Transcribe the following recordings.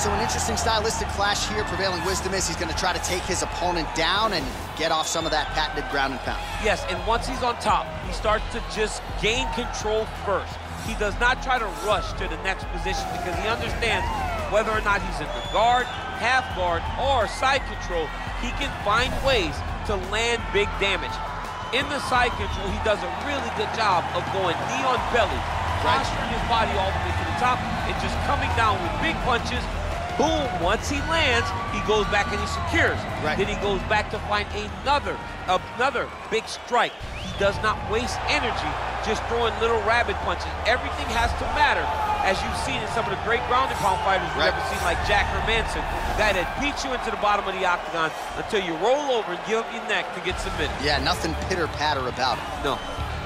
right, so an interesting stylistic clash here. Prevailing wisdom is he's going to try to take his opponent down and get off some of that patented ground and pound. Yes, and once he's on top, he starts to just gain control first. He does not try to rush to the next position because he understands whether or not he's in the guard, half guard, or side control, he can find ways to land big damage. In the side control, he does a really good job of going knee on belly, posturing his body all the way to the top, and just coming down with big punches. Boom, once he lands, he goes back and he secures. Then he goes back to find another big strike. He does not waste energy just throwing little rabbit punches. Everything has to matter, as you've seen in some of the great ground and pound fighters we've ever seen, like Jack Hermanson, guy that beats you into the bottom of the octagon until you roll over and give up your neck to get submitted. Yeah, nothing pitter-patter about it. No.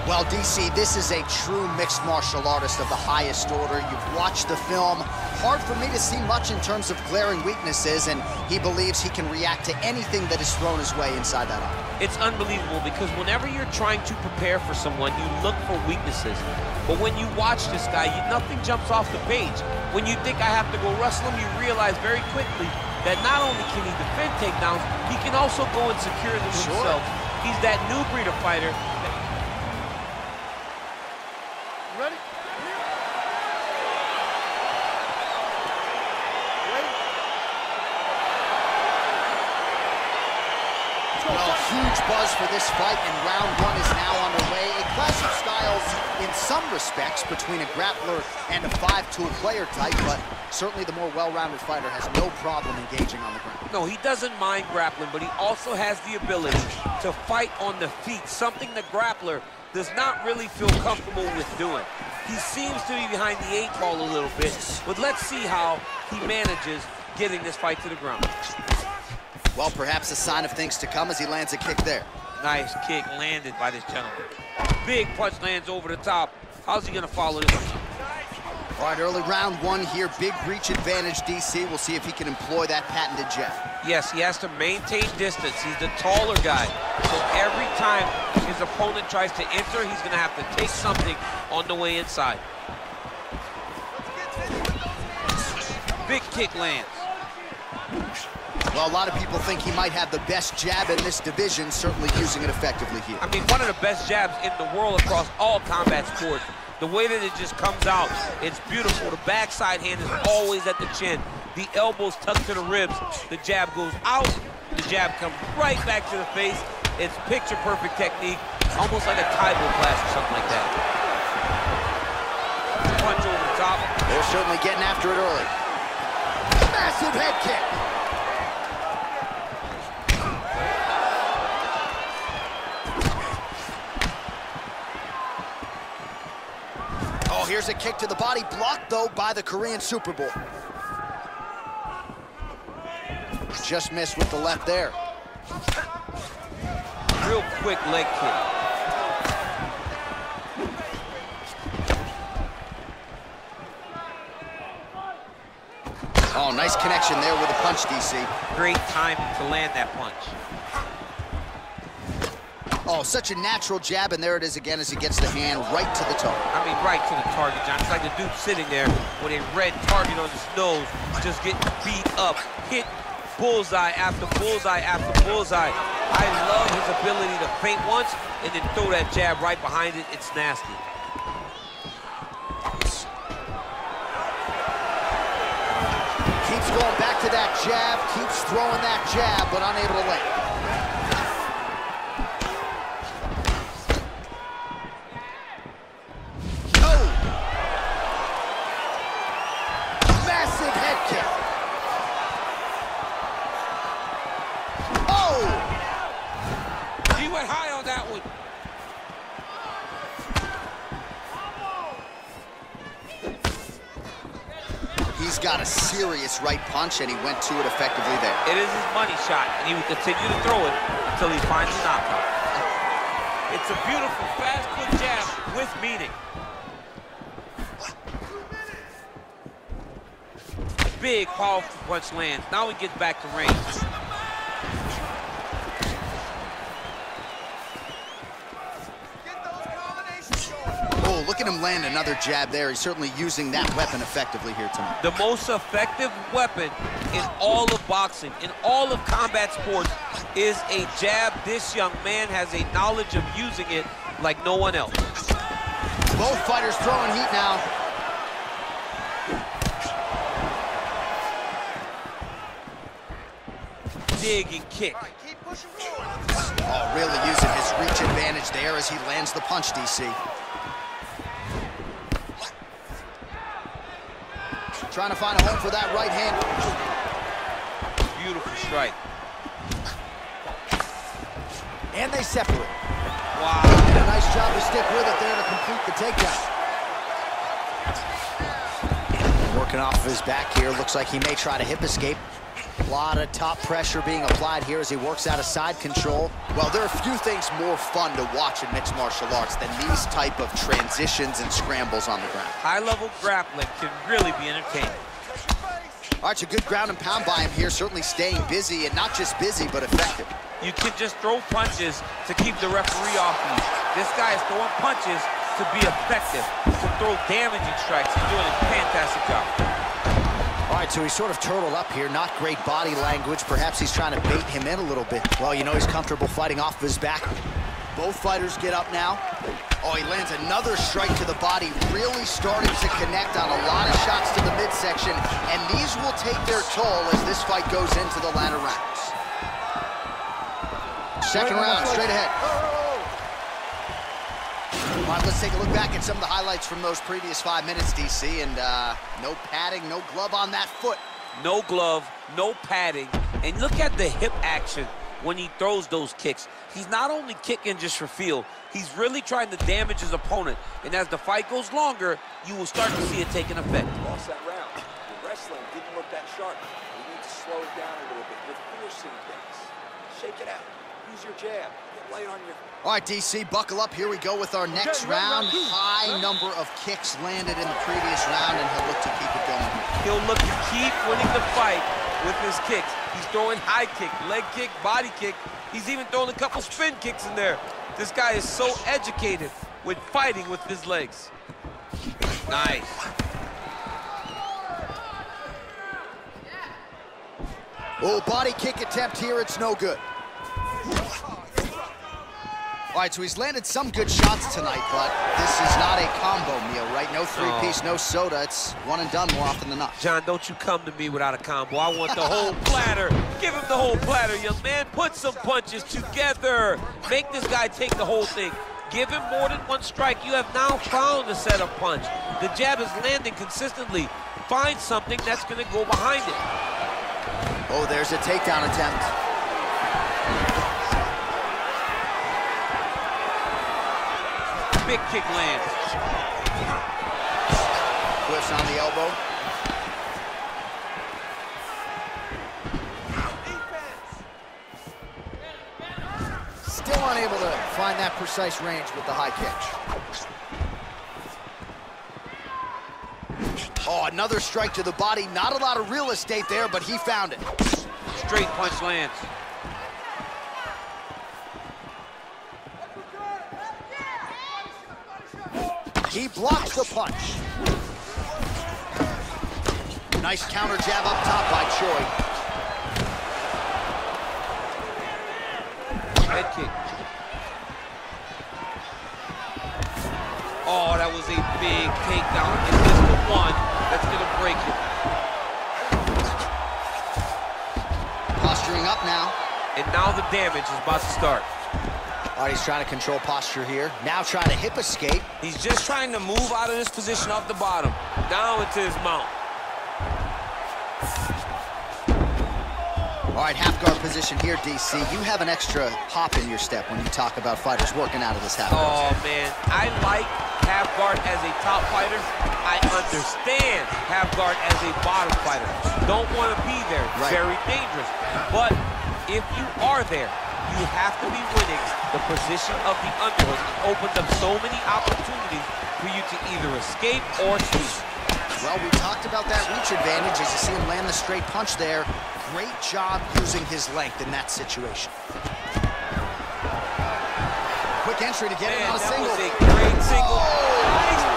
Well, DC, this is a true mixed martial artist of the highest order. You've watched the film. Hard for me to see much in terms of glaring weaknesses, and he believes he can react to anything that is thrown his way inside that arm. It's unbelievable because whenever you're trying to prepare for someone, you look for weaknesses. But when you watch this guy, nothing jumps off the page. When you think I have to go wrestle him, you realize very quickly that not only can he defend takedowns, he can also go and secure them himself. He's that new breed of fighter. Ready? Well, huge buzz for this fight, and round one is now underway. A clash of styles in some respects between a grappler and a five-tool player type, but certainly the more well-rounded fighter has no problem engaging on the ground. No, he doesn't mind grappling, but he also has the ability to fight on the feet, something the grappler does not really feel comfortable with doing. He seems to be behind the eight ball a little bit, but let's see how he manages getting this fight to the ground. Well, perhaps a sign of things to come as he lands a kick there. Nice kick landed by this gentleman. Big punch lands over the top. How's he gonna follow this? All right, early round one here, big reach advantage, DC. We'll see if he can employ that patented jab. Yes, he has to maintain distance. He's the taller guy. So every time his opponent tries to enter, he's gonna have to take something on the way inside. Big kick lands. Well, a lot of people think he might have the best jab in this division, certainly using it effectively here. I mean, one of the best jabs in the world across all combat sports. The way that it just comes out, it's beautiful. The backside hand is always at the chin. The elbows tucked to the ribs. The jab goes out. The jab comes right back to the face. It's picture-perfect technique, almost like a Taibo class or something like that. Punch over the top. They're certainly getting after it early. Massive head kick. Oh, here's a kick to the body, blocked, though, by the Korean Super Bowl. Just missed with the left there. Real quick leg kick. Oh, nice connection there with a punch, DC. Great time to land that punch. Oh, such a natural jab, and there it is again as he gets the hand right to the toe. I mean, right to the target, John. It's like the dude sitting there with a red target on his nose, just getting beat up, hit bullseye after bullseye after bullseye. I love his ability to feint once and then throw that jab right behind it. It's nasty. Keeps going back to that jab, keeps throwing that jab, but unable to land. He's got a serious right punch, and he went to it effectively there. It is his money shot, and he will continue to throw it until he finds a knockout. It's a beautiful, fast, quick jab with meaning. Big, powerful punch lands. Now he gets back to range. Oh, look at him land another jab there. He's certainly using that weapon effectively here tonight. The most effective weapon in all of boxing, in all of combat sports, is a jab. This young man has a knowledge of using it like no one else. Both fighters throwing heat now. Dig and kick. Oh, really using his reach advantage there as he lands the punch, DC. Trying to find a home for that right hand. Beautiful strike. And they separate. Wow. And a nice job to stick with it there to complete the takedown. Working off of his back here. Looks like he may try to hip escape. A lot of top pressure being applied here as he works out of side control. Well, there are a few things more fun to watch in mixed martial arts than these type of transitions and scrambles on the ground. High-level grappling can really be entertaining. All right, it's a good ground and pound by him here, certainly staying busy, and not just busy, but effective. You can just throw punches to keep the referee off you. This guy is throwing punches to be effective, to throw damaging strikes. He's doing a fantastic job. All right, so he's sort of turtled up here. Not great body language. Perhaps he's trying to bait him in a little bit. Well, you know he's comfortable fighting off of his back. Both fighters get up now. Oh, he lands another strike to the body, really starting to connect on a lot of shots to the midsection, and these will take their toll as this fight goes into the latter rounds. Second round, straight ahead. All right, let's take a look back at some of the highlights from those previous 5 minutes, DC, and no padding, no glove on that foot. No glove, no padding, and look at the hip action when he throws those kicks. He's not only kicking just for feel, he's really trying to damage his opponent, and as the fight goes longer, you will start to see it taking effect. Lost that round. The wrestling didn't look that sharp. You need to slow it down a little bit. You're forcing things. Shake it out. Use your jab. Get light on your... All right, DC, buckle up. Here we go with our next round. High number of kicks landed in the previous round, and he'll look to keep it going. He'll look to keep winning the fight with his kicks. He's throwing high kick, leg kick, body kick. He's even throwing a couple spin kicks in there. This guy is so educated with fighting with his legs. Nice. Oh, body kick attempt here. It's no good. All right, so he's landed some good shots tonight, but this is not a combo meal, right? No three-piece, no soda. It's one and done more often than not. John, don't you come to me without a combo. I want the whole platter. Give him the whole platter, young man. Put some punches together. Make this guy take the whole thing. Give him more than one strike. You have now found a set of punch. The jab is landing consistently. Find something that's going to go behind it. Oh, there's a takedown attempt. Big kick lands. Whiffs on the elbow. Still unable to find that precise range with the high kick. Oh, another strike to the body. Not a lot of real estate there, but he found it. Straight punch lands. He blocks the punch. Nice counter jab up top by Choi. Head kick. Oh, that was a big takedown. Is this the one that's going to break it? Posturing up now. And now the damage is about to start. All right, he's trying to control posture here. Now trying to hip escape. He's just trying to move out of this position off the bottom, down into his mount. All right, half guard position here, DC. You have an extra hop in your step when you talk about fighters working out of this half guard. Oh, man, I like half guard as a top fighter. I understand half guard as a bottom fighter. Don't want to be there. It's very dangerous. But if you are there, you have to be winning the position of the underhook. It opens up so many opportunities for you to either escape or sweep. Well, we talked about that reach advantage as you see him land the straight punch there. Great job using his length in that situation. Quick entry to get it on a single. That was a great single. Oh! Nice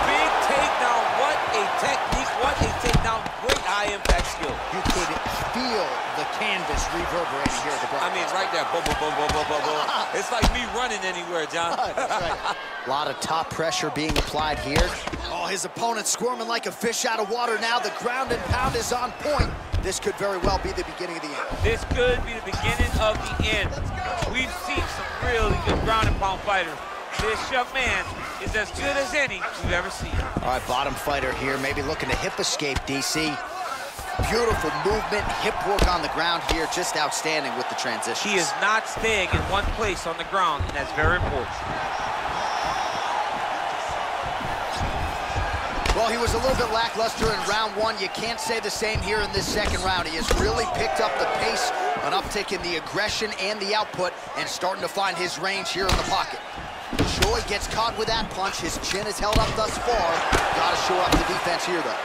great high-impact skill. You could feel the canvas reverberating here at the broadcast. I mean, right there, boom, boom, boom, boom, boom, boom, boom. It's like me running anywhere, John. That's right. A lot of top pressure being applied here. Oh, his opponent squirming like a fish out of water now. The ground and pound is on point. This could very well be the beginning of the end. This could be the beginning of the end. We've seen some really good ground and pound fighters. This young man is as good as any we've ever seen. All right, bottom fighter here, maybe looking to hip escape, DC. Beautiful movement, hip work on the ground here, just outstanding with the transition. He is not staying in one place on the ground, and that's very important. Well, he was a little bit lackluster in round one. You can't say the same here in this second round. He has really picked up the pace, an uptick in the aggression and the output, and starting to find his range here in the pocket. Choi gets caught with that punch. His chin is held up thus far. Got to show up the defense here, though.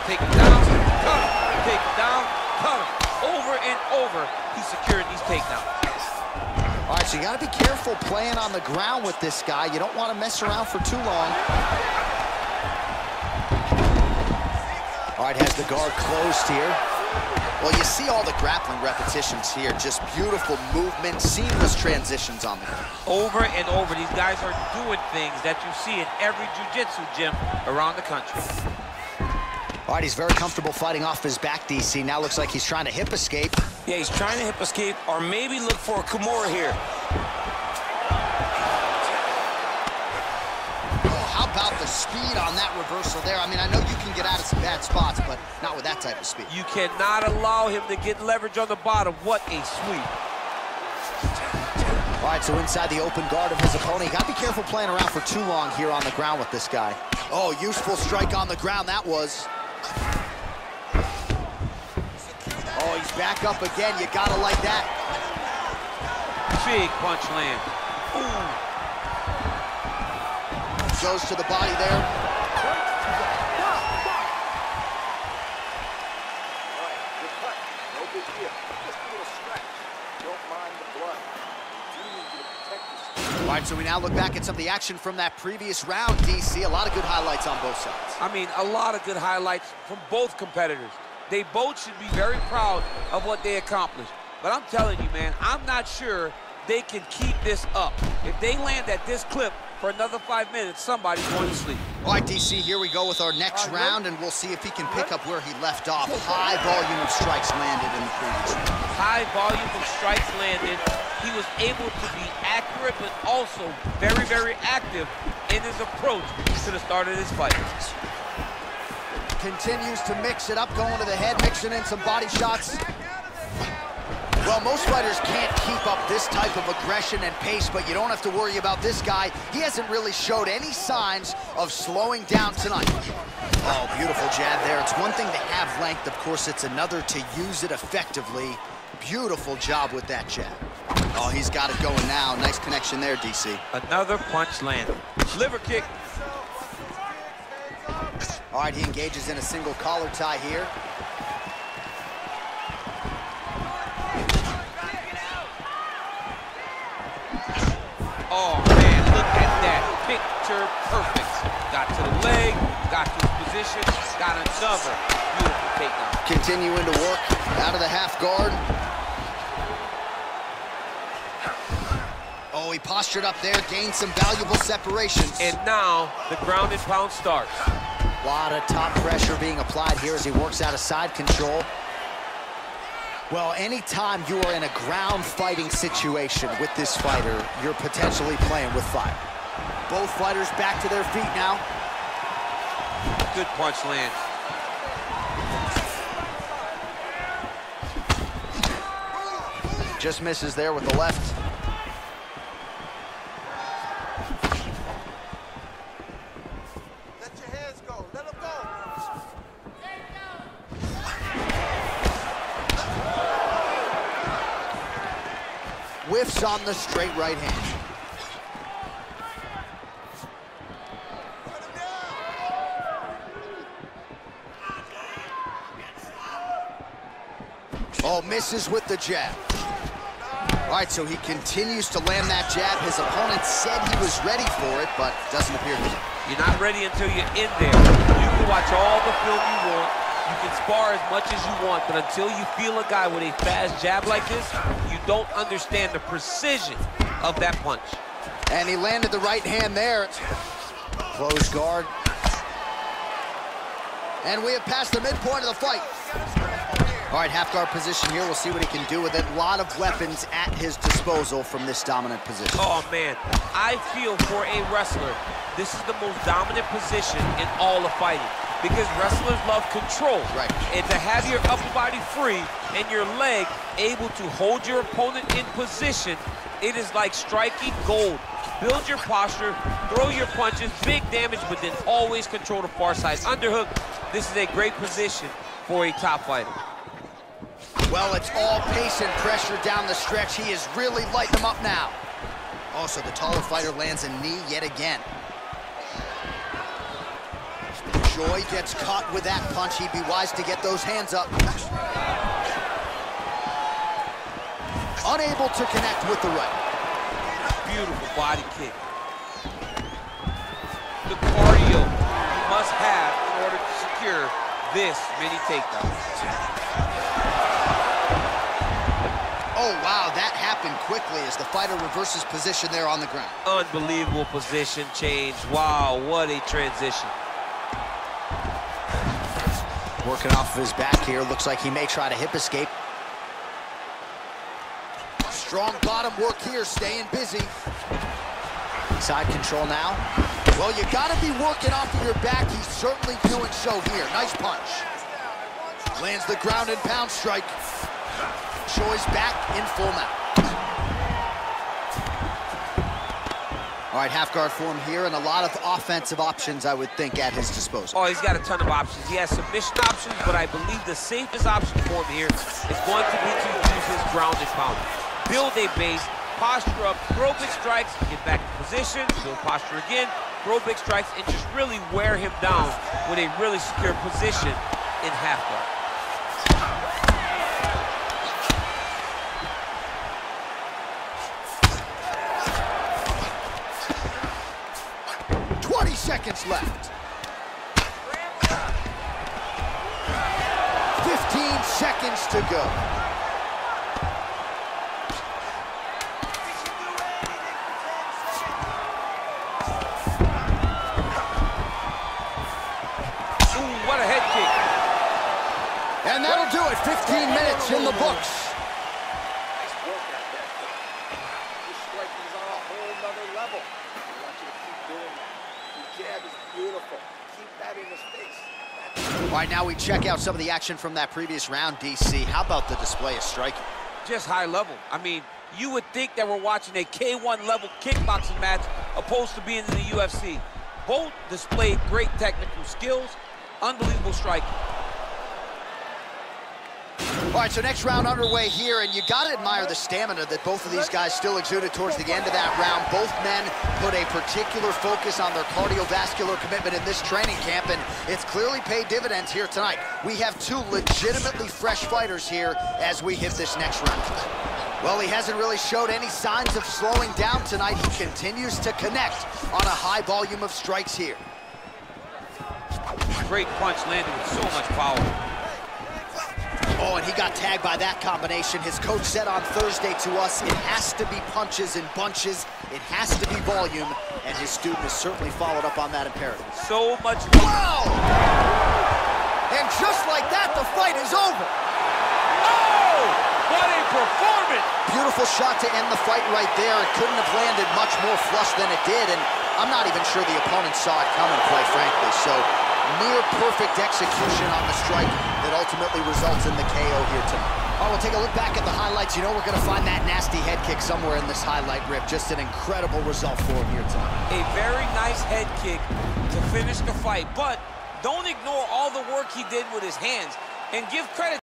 Take him down, cut him. Take him down, cut him. Over and over, he secured these takedowns. All right, so you got to be careful playing on the ground with this guy. You don't want to mess around for too long. All right, has the guard closed here. Well, you see all the grappling repetitions here. Just beautiful movement, seamless transitions on the ground. Over and over, these guys are doing things that you see in every jiu-jitsu gym around the country. All right, he's very comfortable fighting off his back, DC. Now looks like he's trying to hip escape. Yeah, he's trying to hip escape or maybe look for a Kimura here. How about the speed on that reversal there? I mean, I know you can get out of some bad spots, but not with that type of speed. You cannot allow him to get leverage on the bottom. What a sweep. All right, so inside the open guard of his opponent. You got to be careful playing around for too long here on the ground with this guy. Oh, useful strike on the ground, that was. Oh, he's back up again. You got to like that. Big punch land. Ooh. Goes to the body there. All right, good cut. No big deal. Just a little scratch. Don't mind the blood. You do need to protect yourself. All right, so we now look back at some of the action from that previous round, DC. A lot of good highlights on both sides. I mean, a lot of good highlights from both competitors. They both should be very proud of what they accomplished. But I'm telling you, man, I'm not sure they can keep this up. If they land at this clip for another 5 minutes, somebody's going to sleep. All right, DC, here we go with our next round, and we'll see if he can pick up where he left off. High volume of strikes landed in the previous round. High volume of strikes landed. He was able to be accurate, but also very, very active in his approach to the start of this fight. Continues to mix it up, going to the head, mixing in some body shots. Well, most fighters can't keep up this type of aggression and pace, but you don't have to worry about this guy. He hasn't really showed any signs of slowing down tonight. Oh, beautiful jab there. It's one thing to have length. Of course, it's another to use it effectively. Beautiful job with that jab. Oh, he's got it going now. Nice connection there, DC. Another punch landed. Liver kick. All right, he engages in a single collar tie here. Oh, man, look at that. Picture perfect. Got to the leg, got to his position, got another beautiful takedown. Continuing to work out of the half guard. Oh, he postured up there, gained some valuable separation. And now the ground and pound starts. A lot of top pressure being applied here as he works out of side control. Well, anytime you are in a ground fighting situation with this fighter, you're potentially playing with fire. Both fighters back to their feet now. Good punch land. Just misses there with the left. Let your hands go. Let them go. Whiffs on the straight right hand. Oh, misses with the jab. All right, so he continues to land that jab. His opponent said he was ready for it, but doesn't appear to be. You're not ready until you're in there. You can watch all the film you want. You can spar as much as you want, but until you feel a guy with a fast jab like this, you don't understand the precision of that punch. And he landed the right hand there. Close guard. And we have passed the midpoint of the fight. All right, half guard position here. We'll see what he can do with it. A lot of weapons at his disposal from this dominant position. Oh, man. I feel for a wrestler, this is the most dominant position in all of fighting because wrestlers love control. Right. And to have your upper body free and your leg able to hold your opponent in position, it is like striking gold. Build your posture, throw your punches, big damage, but then always control the far side. Underhook, this is a great position for a top fighter. Well, it's all pace and pressure down the stretch. He is really lighting them up now. Also, the taller fighter lands a knee yet again. Choi gets caught with that punch. He'd be wise to get those hands up. Unable to connect with the right. Beautiful body kick. The cardio you must have in order to secure this many takedowns. Oh, wow, that happened quickly as the fighter reverses position there on the ground. Unbelievable position change. Wow, what a transition. Working off of his back here. Looks like he may try to hip escape. Strong bottom work here, staying busy. Side control now. Well, you gotta be working off of your back. He's certainly doing so here. Nice punch. Lands the ground and pound strike. Choi's back in full mount. All right, half guard form here, and a lot of offensive options, I would think, at his disposal. Oh, he's got a ton of options. He has submission options, but I believe the safest option for him here is going to be to use his ground and pound. Build a base, posture up, throw big strikes, get back in position, build posture again, throw big strikes, and just really wear him down with a really secure position in half guard. 20 seconds left. 15 seconds to go. Ooh, what a head kick. And that'll do it. 15 minutes in the books. All right, now we check out some of the action from that previous round, DC. How about the display of striking? Just high level. I mean, you would think that we're watching a K1 level kickboxing match opposed to being in the UFC. Both displayed great technical skills, unbelievable striking. All right, so next round underway here, and you gotta admire the stamina that both of these guys still exuded towards the end of that round. Both men put a particular focus on their cardiovascular commitment in this training camp, and it's clearly paid dividends here tonight. We have two legitimately fresh fighters here as we hit this next round. Well, he hasn't really showed any signs of slowing down tonight. He continues to connect on a high volume of strikes here. Great punch landed with so much power. Oh, and he got tagged by that combination. His coach said on Thursday to us, it has to be punches in bunches. It has to be volume, and his student has certainly followed up on that imperative. So much. Wow! And just like that, the fight is over. Oh! What a performance! Beautiful shot to end the fight right there. It couldn't have landed much more flush than it did, and I'm not even sure the opponent saw it coming, quite frankly. So, near perfect execution on the strike that ultimately results in the KO here tonight. All right, we'll take a look back at the highlights. You know we're going to find that nasty head kick somewhere in this highlight rip. Just an incredible result for him here tonight. A very nice head kick to finish the fight, but don't ignore all the work he did with his hands and give credit